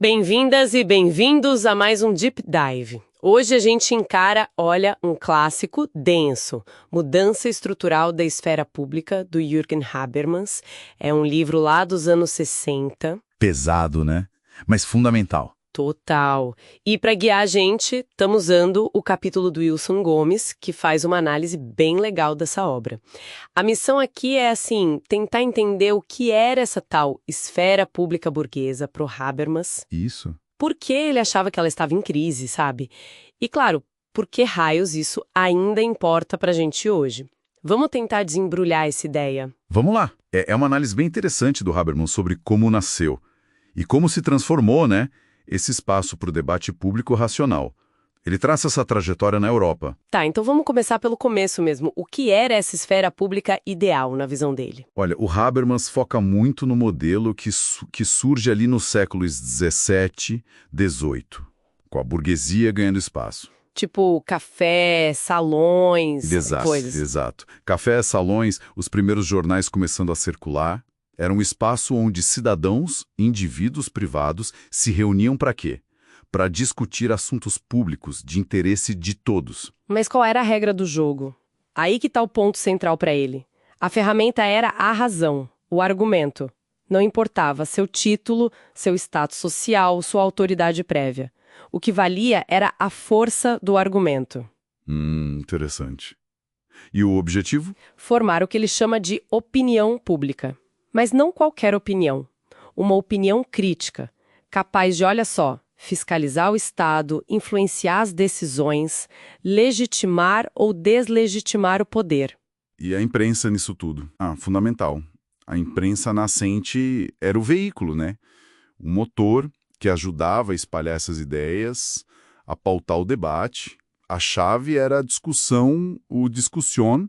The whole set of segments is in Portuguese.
Bem-vindas e bem-vindos a mais um Deep Dive. Hoje a gente encara, um clássico denso, Mudança Estrutural da Esfera Pública, do Jürgen Habermas. É um livro lá dos anos 60. Pesado, né? Mas fundamental. Total. E para guiar a gente, estamos usando o capítulo do Wilson Gomes, que faz uma análise bem legal dessa obra. A missão aqui é, tentar entender o que era essa tal esfera pública burguesa pro Habermas. Isso. Por que ele achava que ela estava em crise, sabe? E, claro, por que raios isso ainda importa pra gente hoje? Vamos tentar desembrulhar essa ideia. Vamos lá. É uma análise bem interessante do Habermas sobre como nasceu e como se transformou, né, esse espaço para o debate público racional. Ele traça essa trajetória na Europa. Tá, então vamos começar pelo começo mesmo. O que era essa esfera pública ideal na visão dele? Olha, o Habermas foca muito no modelo que surge ali nos séculos XVII, XVIII, com a burguesia ganhando espaço. Tipo café, salões, coisas. Exato. Cafés, salões, os primeiros jornais começando a circular. Era um espaço onde cidadãos, indivíduos privados, se reuniam para quê? Para discutir assuntos públicos de interesse de todos. Mas qual era a regra do jogo? Aí que está o ponto central para ele. A ferramenta era a razão, o argumento. Não importava seu título, seu status social, sua autoridade prévia. O que valia era a força do argumento. Interessante. E o objetivo? Formar o que ele chama de opinião pública. Mas não qualquer opinião. Uma opinião crítica, capaz de, olha só, fiscalizar o Estado, influenciar as decisões, legitimar ou deslegitimar o poder. E a imprensa nisso tudo? Fundamental. A imprensa nascente era o veículo, né? O motor que ajudava a espalhar essas ideias, a pautar o debate. A chave era a discussão, o discussion,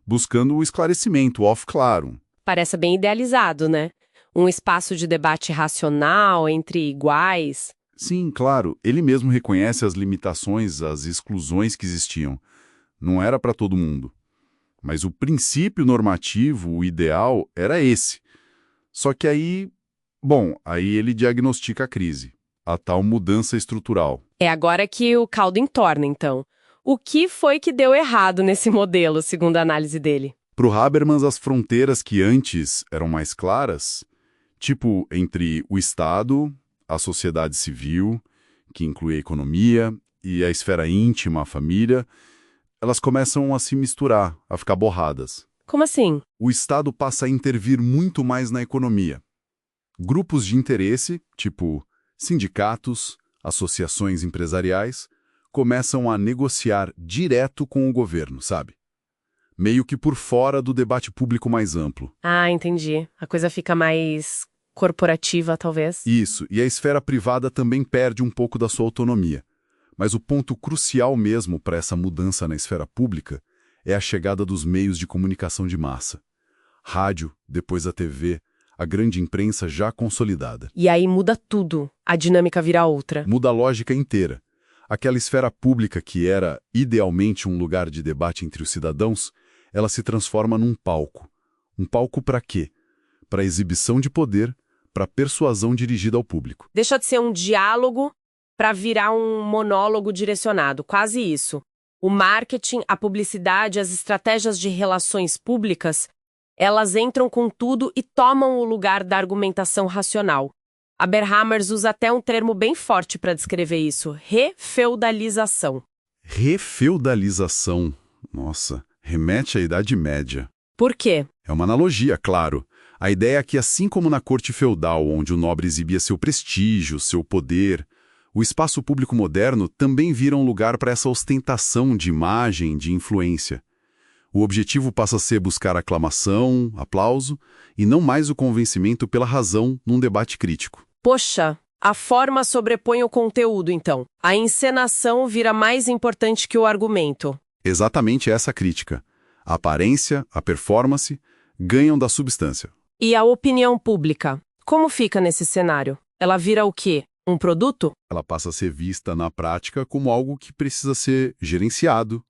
buscando o esclarecimento, o off claro. Parece bem idealizado, né? Um espaço de debate racional, entre iguais. Sim, claro. Ele mesmo reconhece as limitações, as exclusões que existiam. Não era para todo mundo. Mas o princípio normativo, o ideal, era esse. Só que aí ele diagnostica a crise, a tal mudança estrutural. É agora que o caldo entorna, então. O que foi que deu errado nesse modelo, segundo a análise dele? Para o Habermas, as fronteiras que antes eram mais claras, tipo entre o Estado, a sociedade civil, que inclui a economia, e a esfera íntima, a família, elas começam a se misturar, a ficar borradas. Como assim? O Estado passa a intervir muito mais na economia. Grupos de interesse, tipo sindicatos, associações empresariais, começam a negociar direto com o governo, sabe? Meio que por fora do debate público mais amplo. Entendi. A coisa fica mais corporativa, talvez. Isso, e a esfera privada também perde um pouco da sua autonomia. Mas o ponto crucial mesmo para essa mudança na esfera pública é a chegada dos meios de comunicação de massa. Rádio, depois a TV, a grande imprensa já consolidada. E aí muda tudo. A dinâmica vira outra. Muda a lógica inteira. Aquela esfera pública que era, idealmente, um lugar de debate entre os cidadãos, ela se transforma num palco. Um palco para quê? Para exibição de poder, para persuasão dirigida ao público. Deixa de ser um diálogo para virar um monólogo direcionado, quase isso. O marketing, a publicidade, as estratégias de relações públicas, elas entram com tudo e tomam o lugar da argumentação racional. Habermas usa até um termo bem forte para descrever isso, refeudalização. Refeudalização. Nossa, remete à Idade Média. Por quê? É uma analogia, claro. A ideia é que, assim como na corte feudal, onde o nobre exibia seu prestígio, seu poder, o espaço público moderno também vira um lugar para essa ostentação de imagem, de influência. O objetivo passa a ser buscar aclamação, aplauso, e não mais o convencimento pela razão num debate crítico. Poxa, a forma sobrepõe o conteúdo, então. A encenação vira mais importante que o argumento. Exatamente essa crítica. A aparência, a performance, ganham da substância. E a opinião pública? Como fica nesse cenário? Ela vira o quê? Um produto? Ela passa a ser vista na prática como algo que precisa ser gerenciado,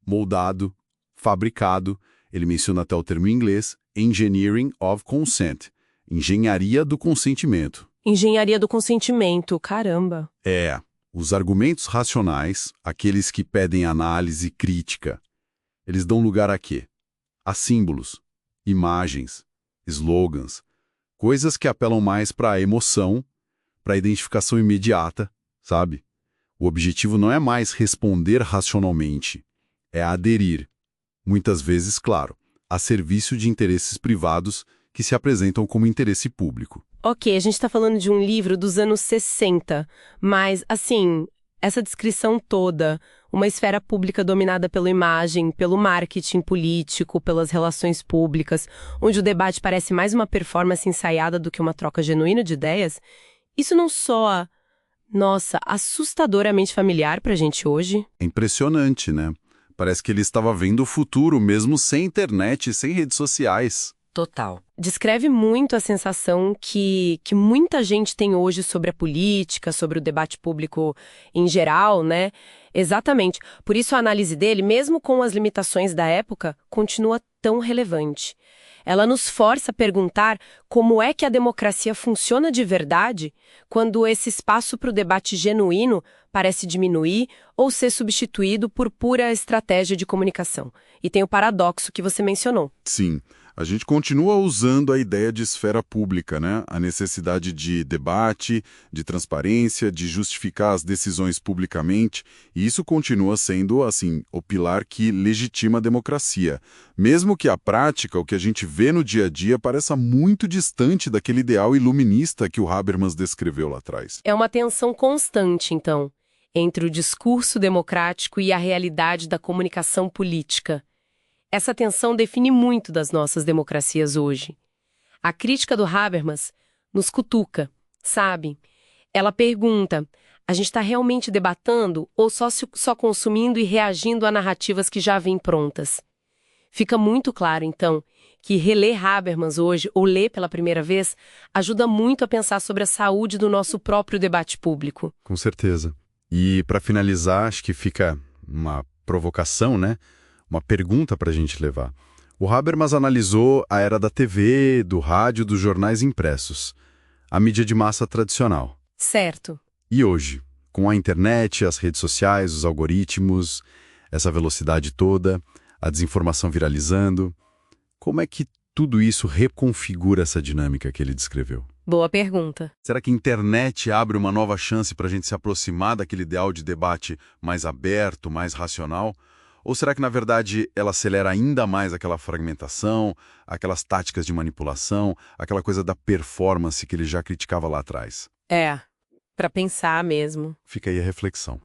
moldado, fabricado. Ele menciona até o termo em inglês, Engineering of Consent, engenharia do consentimento. Engenharia do consentimento, caramba. Os argumentos racionais, aqueles que pedem análise crítica, eles dão lugar a quê? A símbolos, imagens, slogans, coisas que apelam mais para a emoção, para a identificação imediata, sabe? O objetivo não é mais responder racionalmente, é aderir, muitas vezes, claro, a serviço de interesses privados que se apresentam como interesse público. Ok, a gente está falando de um livro dos anos 60, mas, assim, essa descrição toda, uma esfera pública dominada pela imagem, pelo marketing político, pelas relações públicas, onde o debate parece mais uma performance ensaiada do que uma troca genuína de ideias, isso não soa, nossa, assustadoramente familiar pra gente hoje? É impressionante, né? Parece que ele estava vendo o futuro mesmo sem internet e sem redes sociais. Total. Descreve muito a sensação que muita gente tem hoje sobre a política, sobre o debate público em geral, né? Exatamente. Por isso a análise dele, mesmo com as limitações da época, continua tão relevante. Ela nos força a perguntar como é que a democracia funciona de verdade quando esse espaço para o debate genuíno parece diminuir ou ser substituído por pura estratégia de comunicação. E tem o paradoxo que você mencionou. Sim. A gente continua usando a ideia de esfera pública, né? A necessidade de debate, de transparência, de justificar as decisões publicamente, e isso continua sendo, assim, o pilar que legitima a democracia. Mesmo que a prática, o que a gente vê no dia a dia, pareça muito distante daquele ideal iluminista que o Habermas descreveu lá atrás. É uma tensão constante, então, entre o discurso democrático e a realidade da comunicação política. Essa tensão define muito das nossas democracias hoje. A crítica do Habermas nos cutuca, sabe? Ela pergunta, a gente está realmente debatendo ou só consumindo e reagindo a narrativas que já vêm prontas? Fica muito claro, então, que reler Habermas hoje, ou ler pela primeira vez, ajuda muito a pensar sobre a saúde do nosso próprio debate público. Com certeza. E, para finalizar, acho que fica uma provocação, né? Uma pergunta para a gente levar. O Habermas analisou a era da TV, do rádio, dos jornais impressos, a mídia de massa tradicional. Certo. E hoje, com a internet, as redes sociais, os algoritmos, essa velocidade toda, a desinformação viralizando, como é que tudo isso reconfigura essa dinâmica que ele descreveu? Boa pergunta. Será que a internet abre uma nova chance para a gente se aproximar daquele ideal de debate mais aberto, mais racional? Ou será que, na verdade, ela acelera ainda mais aquela fragmentação, aquelas táticas de manipulação, aquela coisa da performance que ele já criticava lá atrás? Para pensar mesmo. Fica aí a reflexão.